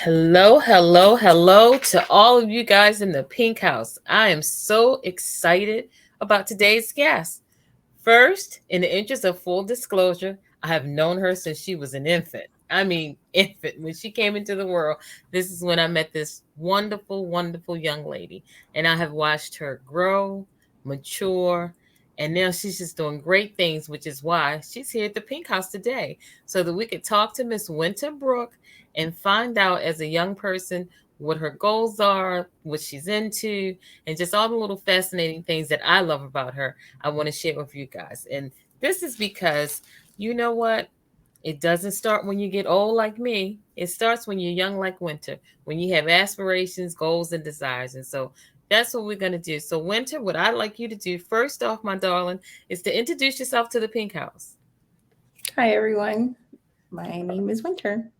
Hello, hello, hello to all of you guys in the Pinkhouse. I am so excited about today's guest. First, in the interest of full disclosure, I have known her since she was an infant. I mean, infant. When she came into the world, this is when I met this wonderful, wonderful young lady. And I have watched her grow, mature, and now she's just doing great things, which is why she's here at the Pink House today, so that we could talk to Miss Wynter Brooke and find out as a young person what her goals are, what she's into, and just all the little fascinating things that I love about her. I want to share with you guys. And this is because you know what? It doesn't start when you get old like me. It starts when you're young like Wynter, when you have aspirations, goals, and desires. And so that's what we're going to do. So, Wynter, what I'd like you to do first off, my darling, is to introduce yourself to the Pink House. Hi, everyone. My name is Wynter,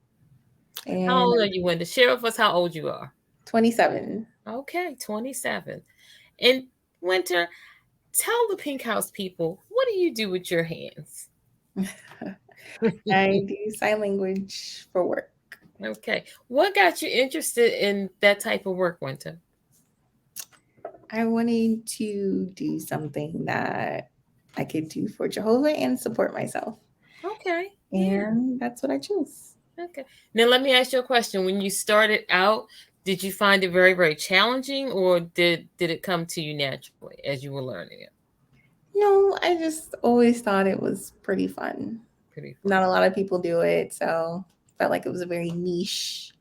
How and old are I'm you, Wynter? Share with us how old you are. 27. Okay, 27. And Wynter, tell the Pink House people, what do you do with your hands? I do sign language for work. Okay. What got you interested in that type of work, Wynter? I wanted to do something that I could do for Jehovah and support myself, Okay. Yeah. and that's what I chose. Okay. Now let me ask you a question. When you started out, did you find it very, very challenging, or did it come to you naturally as you were learning it? No, I just always thought it was pretty fun. Pretty fun. Not a lot of people do it, so felt like it was a very niche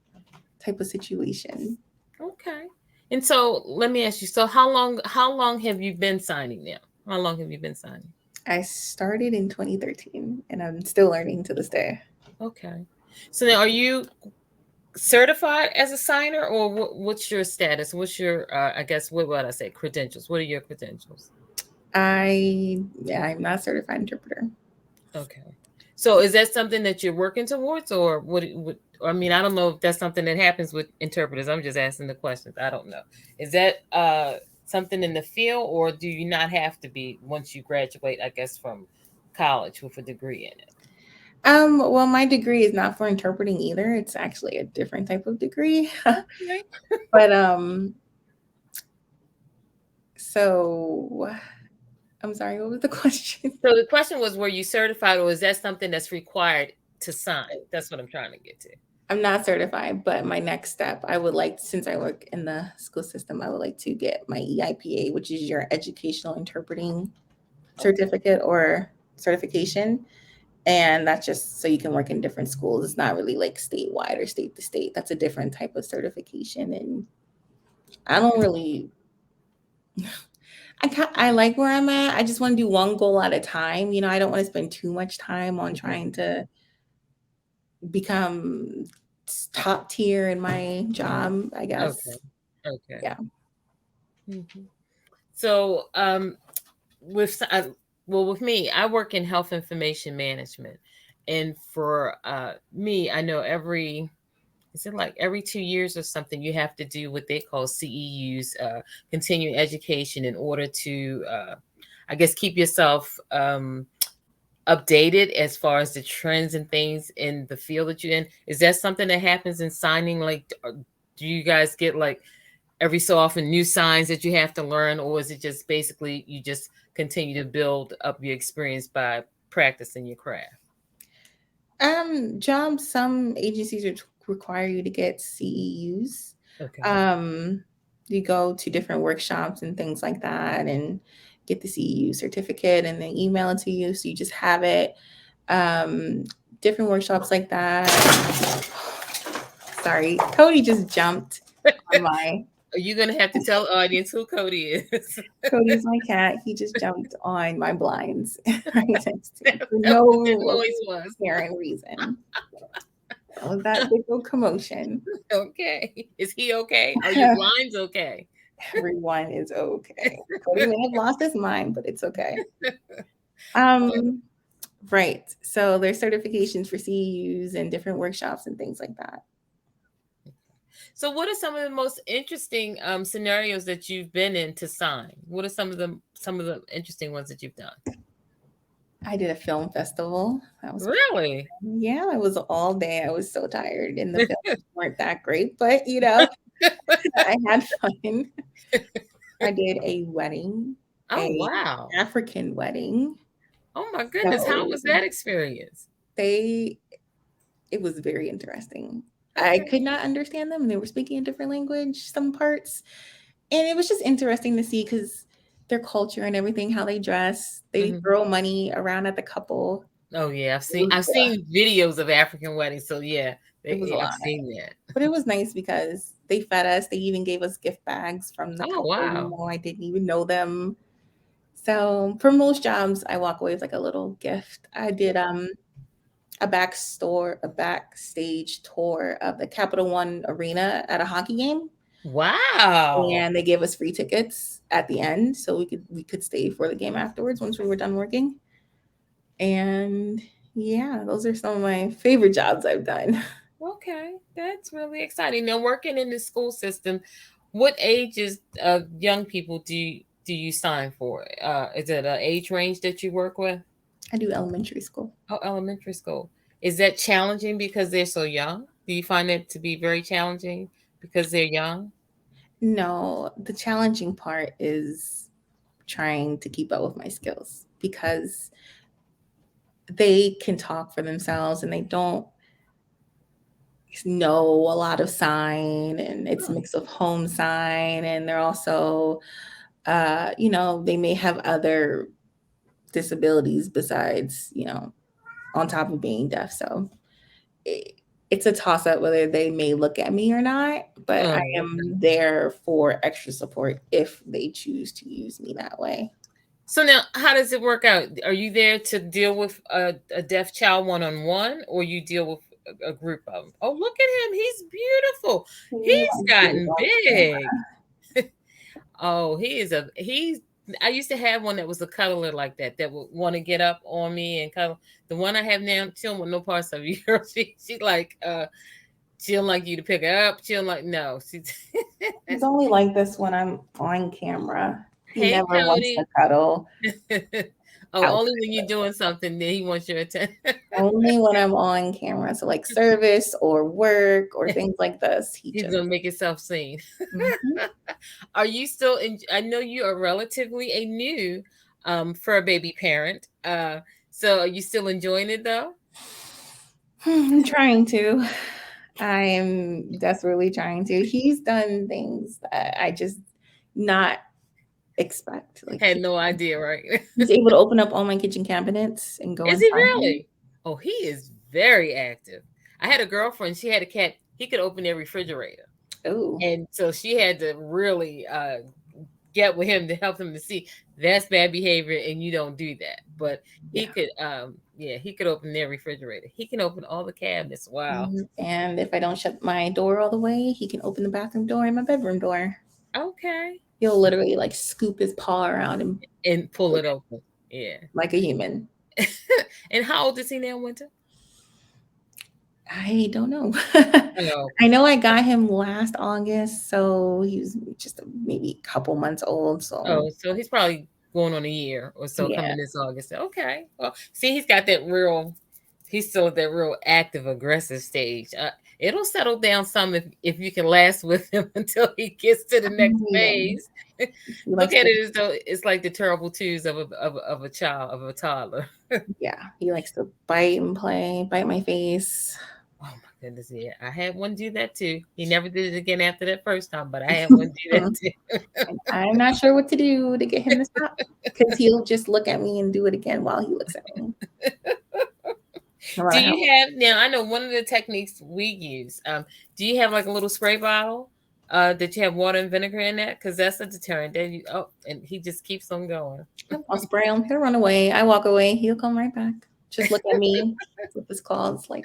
type of situation. Okay. And so let me ask you, so how long have you been signing now? How long have you been signing? I started in 2013, and I'm still learning to this day. Okay. So now are you certified as a signer, or what's your status? What's your I guess what would I say, credentials? What are your credentials? I'm not a certified interpreter. Okay. So is that something that you're working towards, or what I mean, I don't know if that's something that happens with interpreters. I'm just asking the questions. I don't know. Is that something in the field, or do you not have to be once you graduate, I guess, from college with a degree in it? Well, my degree is not for interpreting either. It's actually a different type of degree. Okay. But so I'm sorry, what was the question? So the question was, were you certified, or is that something that's required to sign? That's what I'm trying to get to. I'm not certified, but my next step, I would like, since I work in the school system, I would like to get my EIPA, which is your educational interpreting Okay. certificate or certification. And that's just so you can work in different schools. It's not really like statewide or state to state. That's a different type of certification. And I don't Okay. really, I like where I'm at. I just want to do one goal at a time. I don't want to spend too much time on Mhm. trying to become top tier in my job, I Okay. guess. Okay. Yeah. Mhm. So, with well, with me, I work in health information management, and for me, I know every is it like every 2 years or something, you have to do what they call CEUs, continuing education, in order to, I guess, keep yourself updated as far as the trends and things in the field that you're in. Is that something that happens in signing? Like, do you guys get like every so often new signs that you have to learn, or is it just basically you just continue to build up your experience by practicing your craft? Jobs, some agencies require you to get CEUs. Okay. Um, you go to different workshops and things like that and get the CEU certificate and then email it to you. So you just have it. Um, Different workshops like that. Sorry, Cody just jumped on my. Are you gonna have to tell the audience who Cody is? Cody's my cat. He just jumped on my blinds right next to me That for was what no that noise was. apparent reason. All of that big old commotion. Okay. Is he okay? Are your blinds okay? Everyone is okay. Cody may have lost his mind, but it's okay. Um, right. So there's certifications for CEUs and different workshops and things like that. So, what are some of the most interesting scenarios that you've been in to sign? What are some of the interesting ones that you've done? I did a film festival. That was Really? yeah, it was all day. I was so tired, and the films weren't that great, but I had fun. I did a wedding, Oh, a wow. African wedding. Oh my goodness. How So was that experience? they it was very interesting. I Okay. could not understand them. They were speaking a different language, some parts. And it was just interesting to see because their culture and everything, how they dress, they Mhm. throw money around at the couple. Oh yeah, It was, I've seen videos of African weddings, so yeah, it was a I've lot. seen that. But it was nice because they fed us. They even gave us gift bags from the Oh couple, even wow. though I didn't even know them. So for most jobs, I walk away with like a little gift. I did a backstage tour of the Capital One Arena at a hockey game. Wow. And they gave us free tickets at the end so we could stay for the game afterwards once we were done working. And yeah, those are some of my favorite jobs I've done. Okay, that's really exciting. Now, working in the school system, what ages of young people do you sign for? Is it an age range that you work with? I do elementary school. Oh, elementary school. Is that challenging because they're so young? Do you find it to be very challenging because they're young? No, the challenging part is trying to keep up with my skills because they can talk for themselves and they don't know a lot of sign, and it's a Oh, mix of home sign, and they're also they may have other disabilities besides, on top of being deaf. So it, it's a toss up whether they may look at me or not, but I oh, am there for extra support if they choose to use me that way. so now, how does it work out? Are you there to deal with a deaf child one on one, or you deal with a group of them? Oh, look at him! He's beautiful. He He's likes being gotten on big. camera. Oh, he's. I used to have one that was a cuddler like that that would want to get up on me and cuddle. The one I have now, she don't want no parts of you. She like she don't like you to pick her up. She don't like no. She. He's only like this when I'm on camera. He Hey never wants to Tony. cuddle Oh, only outside. when you're doing something that he wants your attention. Only when I'm on camera. So like service or work or things like this, he He's just gonna make himself seen. mhm. Are you still in? I know you are relatively a new fur baby parent. So are you still enjoying it though? I'm trying to. I am desperately trying to. He's done things that I just not expect. Like Had no idea, right? he's able to open up all my kitchen cabinets and go Is he inside them. really? Oh, he is very active. I had a girlfriend, she had a cat, he could open their refrigerator. Oh, And so she had to really get with him to help him to see that's bad behavior and you don't do that. But he yeah. could he could open their refrigerator. He can open all the cabinets. Wow. And if I don't shut my door all the way, he can open the bathroom door and my bedroom door. Okay. He'll literally like scoop his paw around and And pull it open. Yeah. like a human. And how old is he now, Wynter? I don't know. Oh, I know I got him last August, so he was just maybe a couple months old. So oh, so he's probably going on a year or so yeah, coming this August. Okay. Well, see, he's got that real, he's still at that real active, aggressive stage. It'll settle down some if you can last with him until he gets to the next yeah. phase. He Look likes at to it as though it's like the terrible twos of a child, of a toddler. he likes to bite and play, bite my face. Oh my goodness, yeah. I had one do that too. He never did it again after that first time, but I had one do that too. And I'm not sure what to do to get him to stop because he'll just look at me and do it again while he looks at me. No Do matter how you have now? I know one of the techniques we use. Do you have like a little spray bottle that you have water and vinegar in that? Because that's a deterrent. Then you and he just keeps on going. I'll spray him. He'll run away. I walk away. He'll come right back. Just look at me with his claws. Like,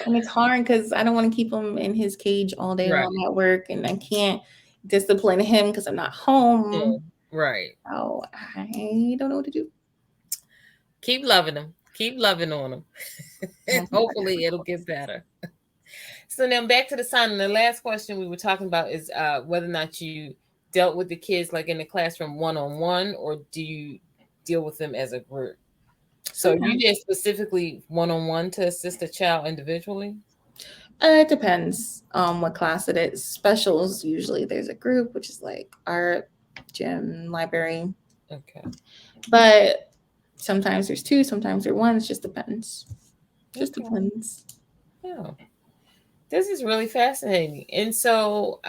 and it's hard because I don't want to keep him in his cage all day while Right. I'm at work, and I can't discipline him because I'm not home. Right. So I don't know what to do. Keep loving him. Keep loving on him. And hopefully it'll get better. So now back to the sign. And the last question we were talking about is whether or not you dealt with the kids like in the classroom one on one, or do you deal with them as a group. So you Sometimes. did specifically one-on-one to assist a child individually? It depends what class it is. Specials, usually there's a group, which is like art, gym, library. Okay. But sometimes there's two, sometimes there's one. It just depends. Just Okay. depends. Oh, this is really fascinating. And so,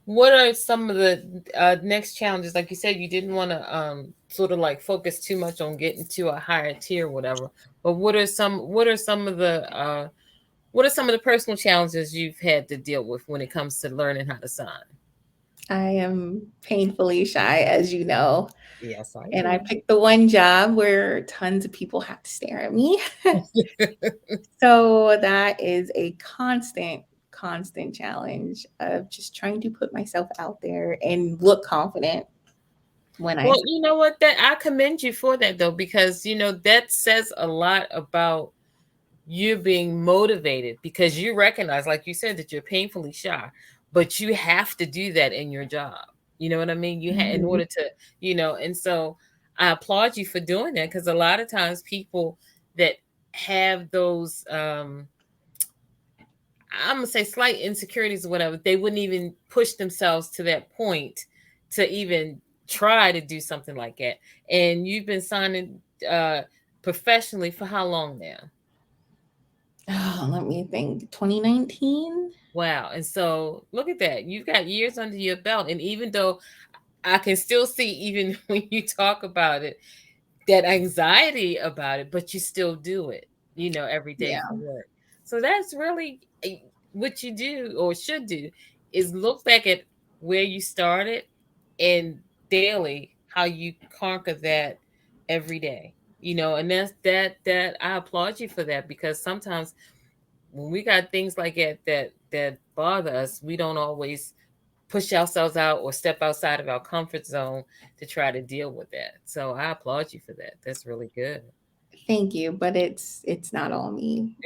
what are some of the next challenges? Like you said, you didn't want to sort of like focus too much on getting to a higher tier, or whatever. But what are some of the personal challenges you've had to deal with when it comes to learning how to sign? I am painfully shy, as you know. Yes, I And I do. picked the one job where tons of people have to stare at me. So that is a constant challenge of just trying to put myself out there and look confident when I Well, you know what? That I commend you for that though, because that says a lot about you being motivated because you recognize, like you said, that you're painfully shy, but you have to do that in your job. You know what I mean? In Mhm. order to, and so I applaud you for doing that because a lot of times people that have those, I'm gonna say slight insecurities or whatever, they wouldn't even push themselves to that point to even try to do something like that. And you've been signing uh professionally for how long now? Oh, let me think. 2019? Wow. And so look at that. You've got years under your belt. And even though I can still see, even when you talk about it, that anxiety about it, but you still do it, every day Yeah. for work. So that's really what you do or should do is look back at where you started and daily how you conquer that every day. And that I applaud you for that because sometimes when we got things like that bother us, we don't always push ourselves out or step outside of our comfort zone to try to deal with that. So I applaud you for that. That's really good. Thank you, but it's not all me.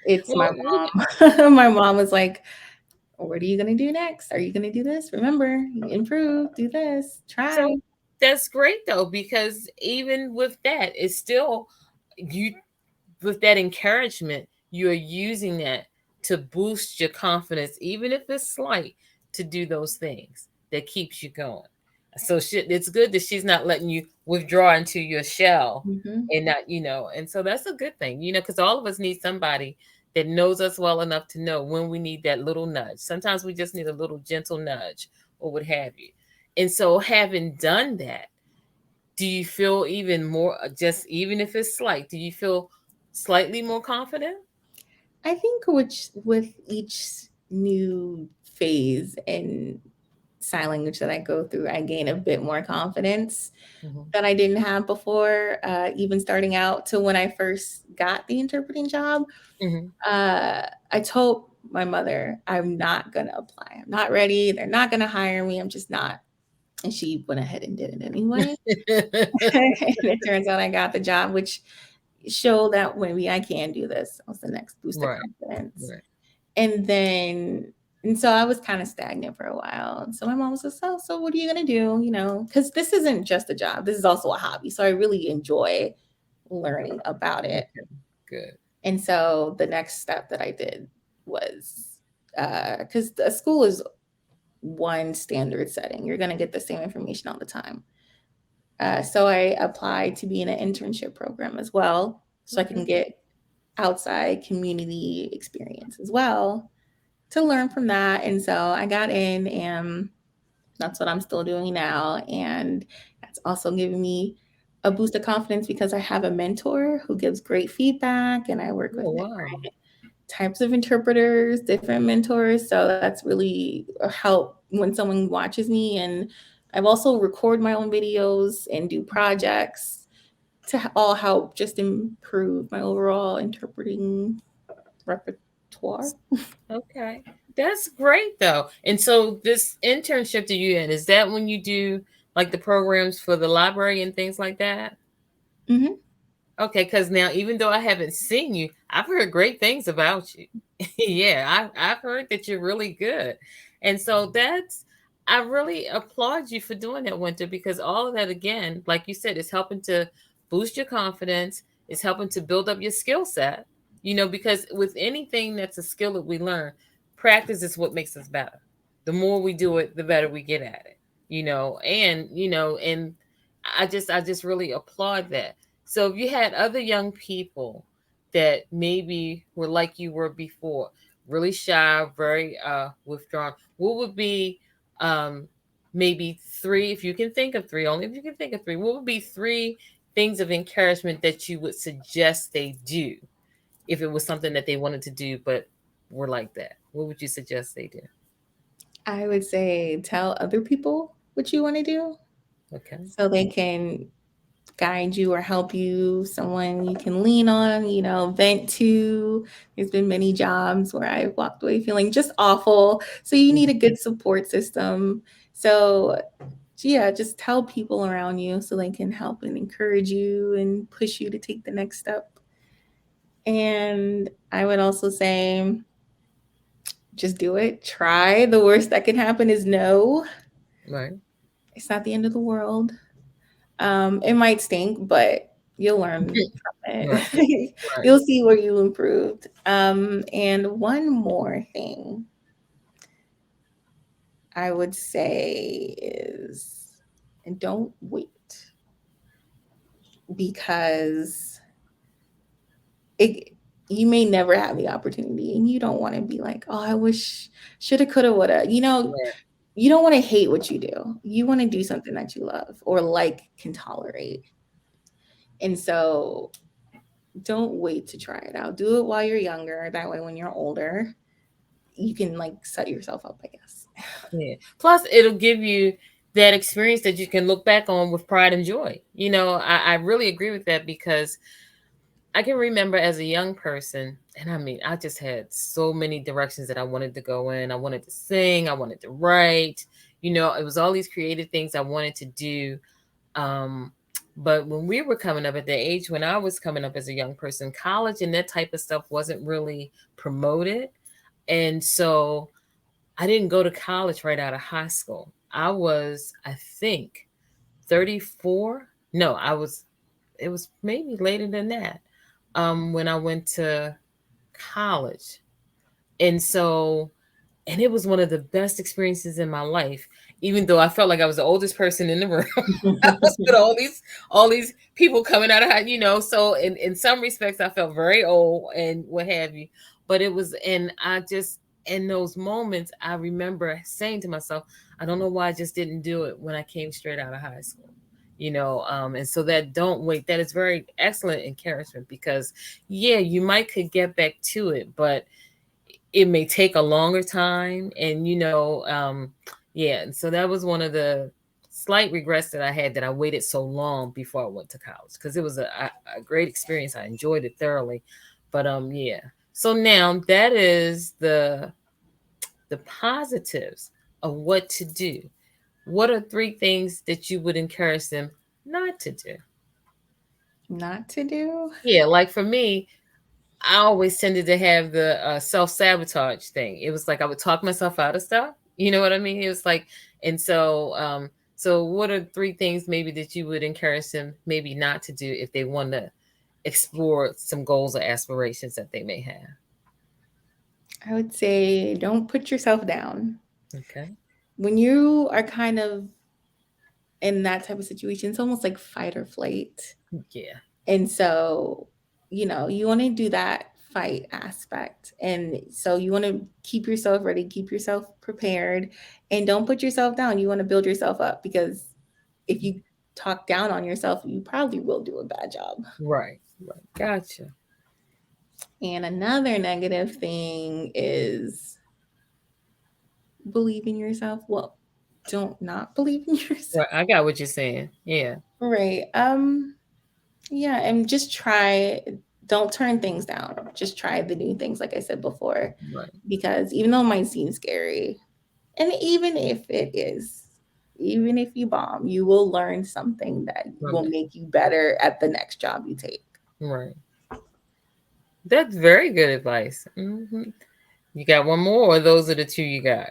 It's my Well, mom. My mom was like, "What are you gonna do next? Are you gonna do this? Remember, improve, do this, try." so that's great though, because even with that, it's still you with that encouragement, you're using that to boost your confidence, even if it's slight, to do those things that keeps you going. So it's good that she's not letting you withdraw into your shell Mhm. and not, and so that's a good thing, because all of us need somebody that knows us well enough to know when we need that little nudge. Sometimes we just need a little gentle nudge or what have you. And so having done that, do you feel even more, just even if it's slight, do you feel slightly more confident? I think which with each new phase in sign language that I go through, I gain a bit more confidence Mhm. that I didn't have before, even starting out to when I first got the interpreting job. Mhm. I told my mother, I'm not going to apply. I'm not ready. They're not going to hire me. I'm just not. And she went ahead and did it anyway. And it turns out I got the job, which showed that maybe I can do this. That was the next boost of Right, confidence. right. And then, and so I was kind of stagnant for a while. And so my mom was like, so what are you going to do? Because this isn't just a job, this is also a hobby. So I really enjoy learning about it. Okay, good. And so the next step that I did was because a school is one standard setting, you're going to get the same information all the time. So I applied to be in an internship program as well, so I Okay. can get outside community experience as well to learn from that. And so I got in, and that's what I'm still doing now. And that's also giving me a boost of confidence because I have a mentor who gives great feedback, and I work with Oh, wow. different types of interpreters, different mentors. So that's really a help when someone watches me. And I've also record my own videos and do projects to all help just improve my overall interpreting repertoire. Okay. That's great though. And so this internship that you in, is that when you do like the programs for the library and things like that? Hmm. Okay, because now even though I haven't seen you, I've heard great things about you. Yeah, I've heard that you're really good. And so I really applaud you for doing that, Wynter, because all of that, again, like you said, is helping to boost your confidence. It's helping to build up your skill set. Because with anything that's a skill that we learn, practice is what makes us better. The more we do it, the better we get at it. And I just really applaud that. So if you had other young people that maybe were like you were before, really shy, very withdrawn, what would be um, maybe three, if you can think of three, only if you can think of three, what would be three things of encouragement that you would suggest they do if it was something that they wanted to do but were like that? What would you suggest they do? I would say tell other people what you want to do Okay. so they can guide you or help you, someone you can lean on, vent to. There's been many jobs where I walked away feeling just awful. So you need a good support system. So yeah, just tell people around you so they can help and encourage you and push you to take the next step. And I would also say just do it. Try. The worst that can happen is no. Right. It's not the end of the world. It might stink, but you'll learn from Right. it. Right. You'll see where you improved. And one more thing I would say is, and don't wait, because it you may never have the opportunity, and you don't want to be like, oh, I wish, shoulda, coulda, woulda. Right. You don't want to hate what you do. You want to do something that you love or like can tolerate. And so don't wait to try it out. Do it while you're younger. That way, when you're older, you can like set yourself up, I guess. Yeah. Plus, it'll give you that experience that you can look back on with pride and joy. I really agree with that because I can remember as a young person, and I mean, I just had so many directions that I wanted to go in. I wanted to sing, I wanted to write, it was all these creative things I wanted to do. Um, but when we were coming up at the age when I was coming up as a young person, college and that type of stuff wasn't really promoted. And so I didn't go to college right out of high school. I was, I think, 34. No, it was maybe later than that when I went to college. And so, and it was one of the best experiences in my life, even though I felt like I was the oldest person in the room. I was with all these people coming out of so in some respects I felt very old and what have you. But it was, and I just, in those moments I remember saying to myself, I don't know why I just didn't do it when I came straight out of high school. And so that don't wait, that is very excellent encouragement because yeah, you might could get back to it, but it may take a longer time. And yeah, and so that was one of the slight regrets that I had, that I waited so long before I went to college, because it was a great experience. I enjoyed it thoroughly. But yeah, so now that is the positives of what to do. What are three things that you would encourage them not to do? Not to do. Yeah, like for me, I always tended to have the self sabotage thing. It was like I would talk myself out of stuff. You know what I mean? It was like, and so what are three things maybe that you would encourage them maybe not to do if they want to explore some goals or aspirations that they may have? I would say don't put yourself down. Okay. When you are kind of in that type of situation, it's almost like fight or flight. Yeah. And so, you want to do that fight aspect. And so you want to keep yourself ready, keep yourself prepared, and don't put yourself down. You want to build yourself up, because if you talk down on yourself, you probably will do a bad job. Right. Right. Gotcha. And another negative thing is believe in yourself. Well, don't not believe in yourself. Right. I got what you're saying. Yeah. Right. Yeah, and just try, don't turn things down. Just try the new things, like I said before, Right. because even though it might seem scary, and even if it is, even if you bomb, you will learn something that From will it. make you better at the next job you take. Right. That's very good advice. You got one more, or those are the two you got?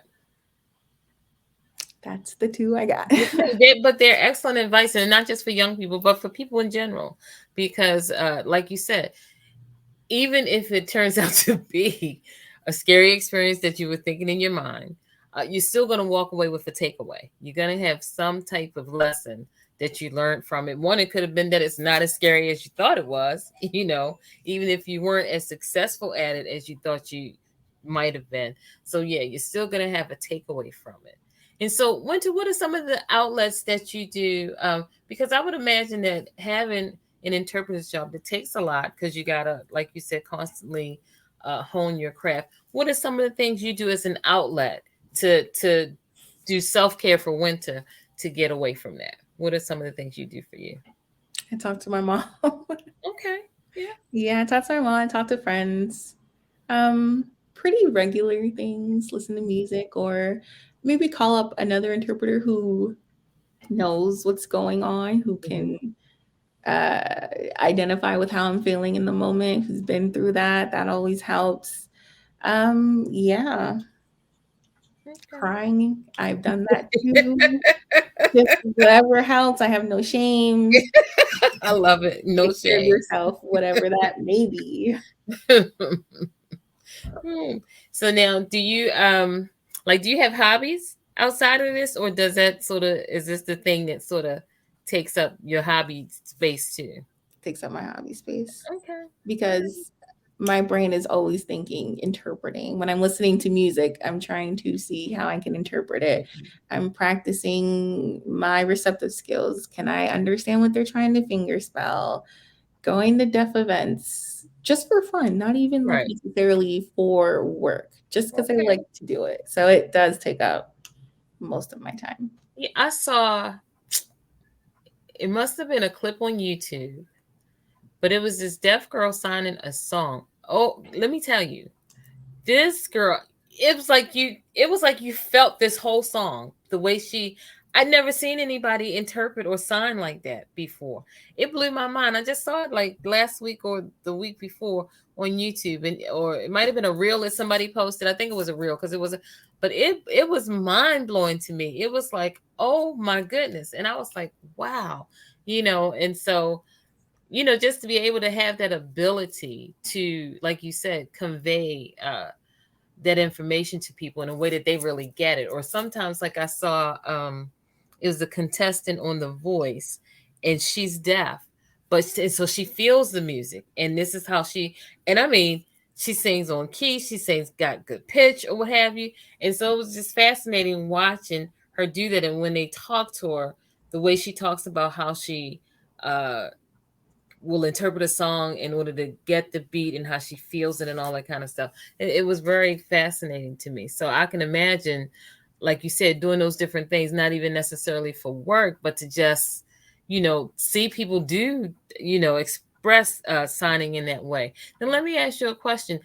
That's the two I got. But they're excellent advice, and not just for young people, but for people in general. Because, like you said, even if it turns out to be a scary experience that you were thinking in your mind, you're still going to walk away with a takeaway. You're going to have some type of lesson that you learned from it. One, it could have been that it's not as scary as you thought it was, even if you weren't as successful at it as you thought you might have been. So, yeah, you're still going to have a takeaway from it. And so, Wynter, what are some of the outlets that you do? Because I would imagine that having an interpreter's job, that takes a lot because you gotta, like you said, constantly hone your craft. What are some of the things you do as an outlet to do self-care for Wynter to get away from that? What are some of the things you do for you? I talk to my mom. Okay. Yeah. Yeah, I talk to my mom, I talk to friends. Pretty regular things, listen to music, or maybe call up another interpreter who knows what's going on, who can identify with how I'm feeling in the moment, who's been through that. That always helps. Yeah, Okay. crying. I've done that too. Just whatever helps. I have no shame. I love it. No Take care of shame. yourself, whatever that may be. Hmm. So now, do you do you have hobbies outside of this, or does that sort of, is this the thing that sort of takes up your hobby space too? Takes up my hobby space Okay. because my brain is always thinking, interpreting. When I'm listening to music, I'm trying to see how I can interpret it. I'm practicing my receptive skills. Can I understand what they're trying to finger spell? Going to deaf events just for fun, not even like Right. necessarily for work, just because I Okay. like to do it. So it does take up most of my time. Yeah, I saw, it must have been a clip on YouTube, but it was this deaf girl signing a song. Oh, let me tell you, this girl, it was like you felt this whole song the way she, I'd never seen anybody interpret or sign like that before. It blew my mind. I just saw it like last week or the week before on YouTube, and or it might have been a reel that somebody posted. I think it was a reel because it was a, but it was mind blowing to me. It was like, oh my goodness. And I was like, wow. And so, just to be able to have that ability to, like you said, convey that information to people in a way that they really get it. Or sometimes, like I saw, it was a contestant on The Voice, and she's deaf, so she feels the music, and this is how she, and I mean, she sings on key, she sings got good pitch or what have you, and so it was just fascinating watching her do that. And when they talk to her, the way she talks about how she uh will interpret a song in order to get the beat and how she feels it and all that kind of stuff. It was very fascinating to me. So I can imagine, like you said, doing those different things, not even necessarily for work, but to just, see people do, express signing in that way. Now, let me ask you a question.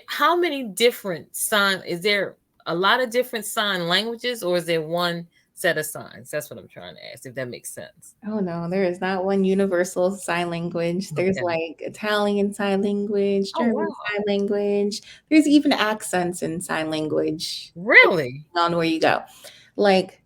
How many different is there a lot of different sign languages, or is there one set of signs? That's what I'm trying to ask, if that makes sense. Oh no, there is not one universal sign language. There's Okay. like Italian sign language, Oh, German wow. sign language. There's even accents in sign language Really? on where you go. Like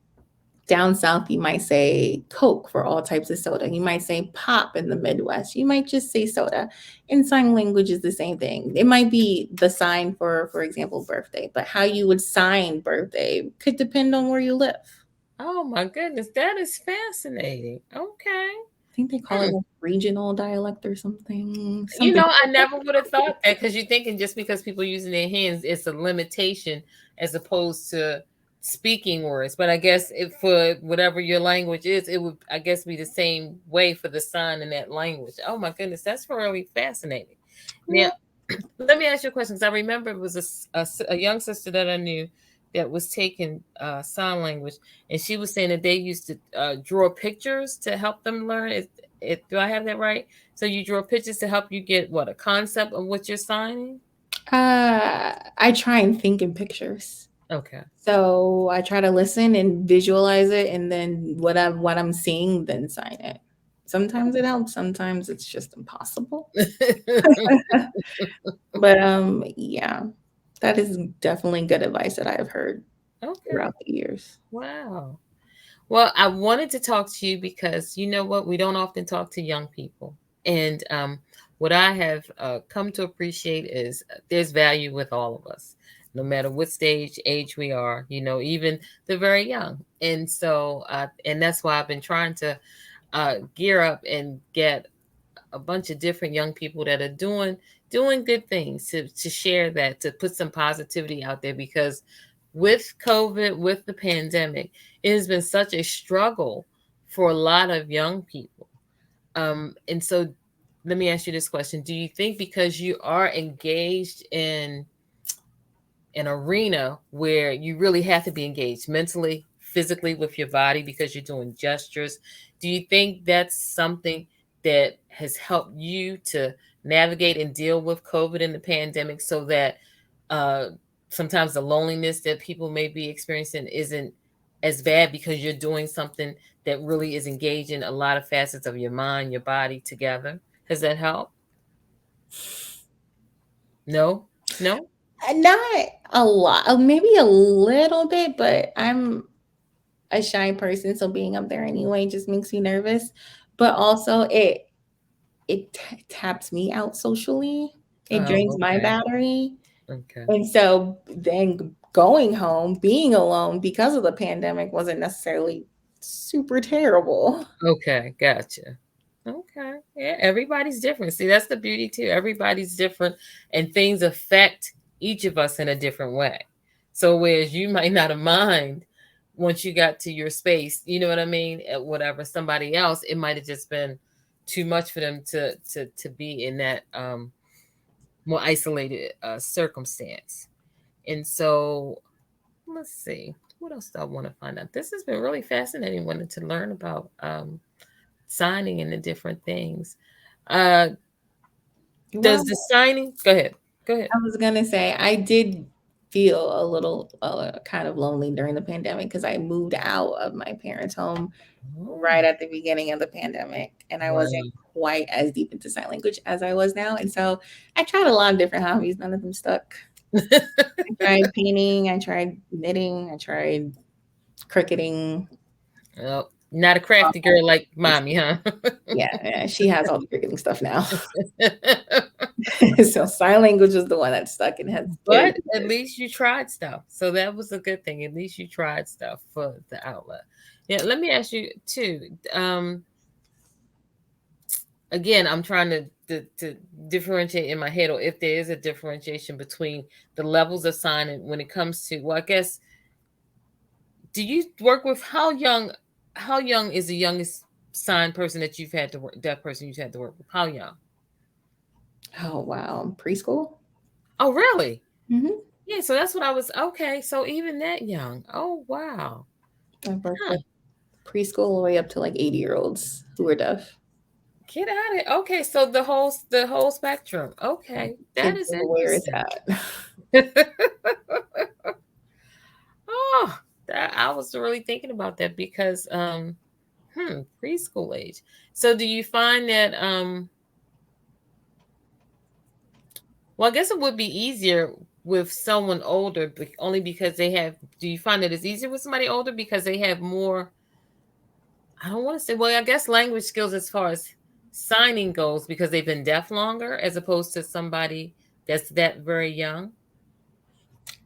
down south, you might say Coke for all types of soda. You might say pop in the Midwest. You might just say soda. In sign language is the same thing. It might be the sign for example, birthday, but how you would sign birthday could depend on where you live. Oh my goodness, that is fascinating. Okay. I think they call it Hmm. like regional dialect or something. Something. I never would have thought that, because you're thinking just because people using their hands, it's a limitation as opposed to speaking words. But I guess if for whatever your language is, it would, I guess, be the same way for the sign in that language. Oh my goodness, that's really fascinating. Now, Yeah. let me ask you a question, because I remember it was a young sister that I knew that was taking sign language, and she was saying that they used to draw pictures to help them learn. Do I have that right? So you draw pictures to help you get what, a concept of what you're signing? I try and think in pictures. Okay. So I try to listen and visualize it, and then what I'm seeing, then sign it. Sometimes it helps, sometimes it's just impossible. But yeah, that is definitely good advice that I have heard. Okay. throughout the years. Wow. Well, I wanted to talk to you because you know what? We don't often talk to young people. And what I have come to appreciate is there's value with all of us, no matter what age we are, even the very young. And so, and that's why I've been trying to gear up and get a bunch of different young people that are doing good things to share that, to put some positivity out there, because with COVID, with the pandemic, it has been such a struggle for a lot of young people. And so let me ask you this question. Do you think because you are engaged in an arena where you really have to be engaged mentally, physically with your body because you're doing gestures, do you think that's something that has helped you to navigate and deal with COVID and the pandemic, so that uh, sometimes the loneliness that people may be experiencing isn't as bad because you're doing something that really is engaging a lot of facets of your mind, your body together? Has that helped? No? No? Not a lot, maybe a little bit, but I'm a shy person, so being up there anyway just makes me nervous. But also, it taps me out socially. It drains Oh, my okay. battery. Okay. And so then going home, being alone because of the pandemic wasn't necessarily super terrible. Okay, gotcha. Okay. Yeah, everybody's different. See, that's the beauty too. Everybody's different, and things affect each of us in a different way. So whereas you might not have mind once you got to your space, you know what I mean? Whatever, somebody else, it might have just been too much for them to be in that more isolated circumstance. And so let's see. What else do I want to find out? This has been really fascinating, wanting to learn about signing and the different things. Uh, does Well, the signing? Go ahead. Go ahead. I was gonna say I did feel a little kind of lonely during the pandemic because I moved out of my parents' home Oh, right at the beginning of the pandemic, and I wasn't wow. quite as deep into sign language as I was now. And so I tried a lot of different hobbies. None of them stuck. I tried painting, I tried knitting, I tried cricketing. Oh, not a crafty girl like mommy, huh? Yeah, yeah, she has all the cricketing stuff now. So sign language is the one that stuck and has carried But me at through. least you tried stuff. So that was a good thing. At least you tried stuff for the outlet. Yeah, let me ask you too. Um, Again, I'm trying to differentiate in my head, or if there is a differentiation between the levels of signing when it comes to, well, I guess, do you work with how young is the youngest signed person that you've had to work, that person you've had to work with? How young? Oh wow, preschool. Oh, really? Hmm. Yeah, so that's what I was, okay, so even that young. Oh, wow. I've worked Huh. with preschool all the way up to like 80-year-olds who were deaf. Get out of it. Okay, so the whole spectrum. Okay, that Kids is know where it's interesting. at. Oh, I was really thinking about that because preschool age. So do you find that well, I guess it would be easier with someone older, only because they have. Do you find that it's easier with somebody older because they have more? I don't want to say. Well, I guess language skills as far as signing goes, because they've been deaf longer, as opposed to somebody that's that very young.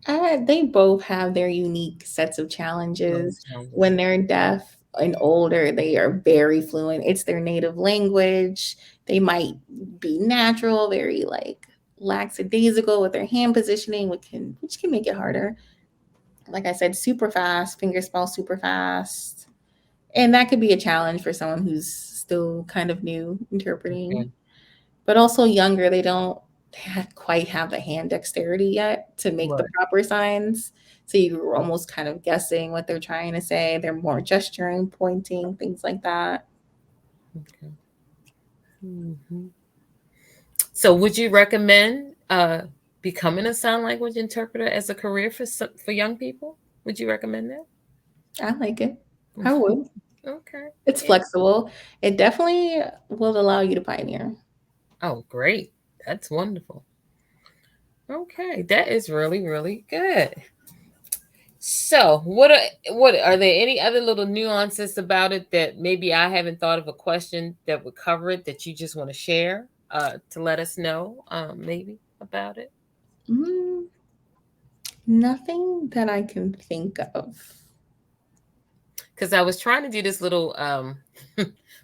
They both have their unique sets of No challenges. challenges. When they're deaf and older, they are very fluent. It's their native language. They might be natural, very like lackadaisical with their hand positioning, which can make it harder. Like I said, super fast, finger spell super fast. And that could be a challenge for someone who's still kind of new interpreting. Okay. But also younger, they don't quite have the hand dexterity yet to make the Right. proper signs. So you're almost kind of guessing what they're trying to say. They're more gesturing, pointing, things like that. Okay. Mhm. So, would you recommend becoming a sign language interpreter as a career for young people? Would you recommend that? I like it. I would. Okay. It's Yeah. flexible. It definitely will allow you to pioneer. Oh, great. That's wonderful. Okay, that is really, really good. So, what are there any other little nuances about it that maybe I haven't thought of a question that would cover it that you just want to share to let us know maybe about it? Mm, nothing that I can think of. Because I was trying to do this little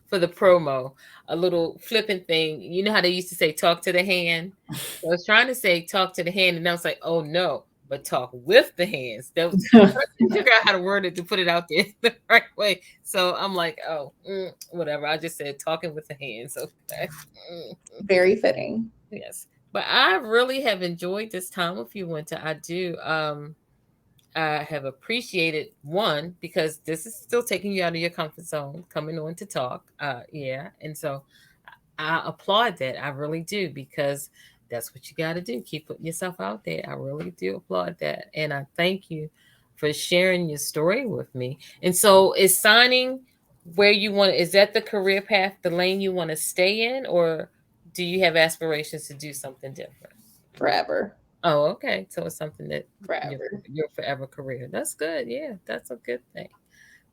for the promo, a little flipping thing. You know how they used to say talk to the hand? So I was trying to say talk to the hand, and I was like, oh no, but talk with the hands. That was trying to figure out how to word it to put it out there the right way. So I'm like, oh, whatever. I just said talking with the hands. Okay. Very fitting. Yes. But I really have enjoyed this time with you, Winter. I do. I have appreciated one because this is still taking you out of your comfort zone, coming on to talk. Yeah, and so I applaud that. I really do because that's what you got to do. Keep putting yourself out there. I really do applaud that, and I thank you for sharing your story with me. And so, is signing where you want? Is that the career path, the lane you want to stay in, or do you have aspirations to do something different? Forever. Oh, okay. So it's something that Forever. your forever career. That's good. Yeah, that's a good thing.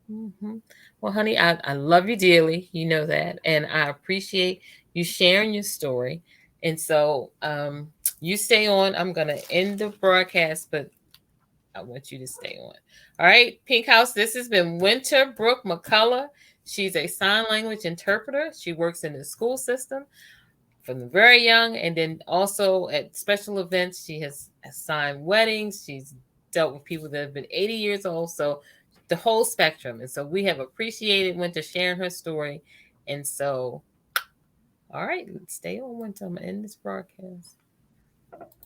Hmm. Well, honey, I love you dearly. You know that, and I appreciate you sharing your story. And so, you stay on. I'm gonna end the broadcast, but I want you to stay on. All right, Pink House. This has been Wynter Brooke McCollugh. She's a sign language interpreter. She works in the school system from the very young, and then also at special events. She has assigned weddings. She's dealt with people that have been 80 years old. So the whole spectrum. And so we have appreciated Winter sharing her story. And so, all right, let's stay on Winter. I'm going to end this broadcast.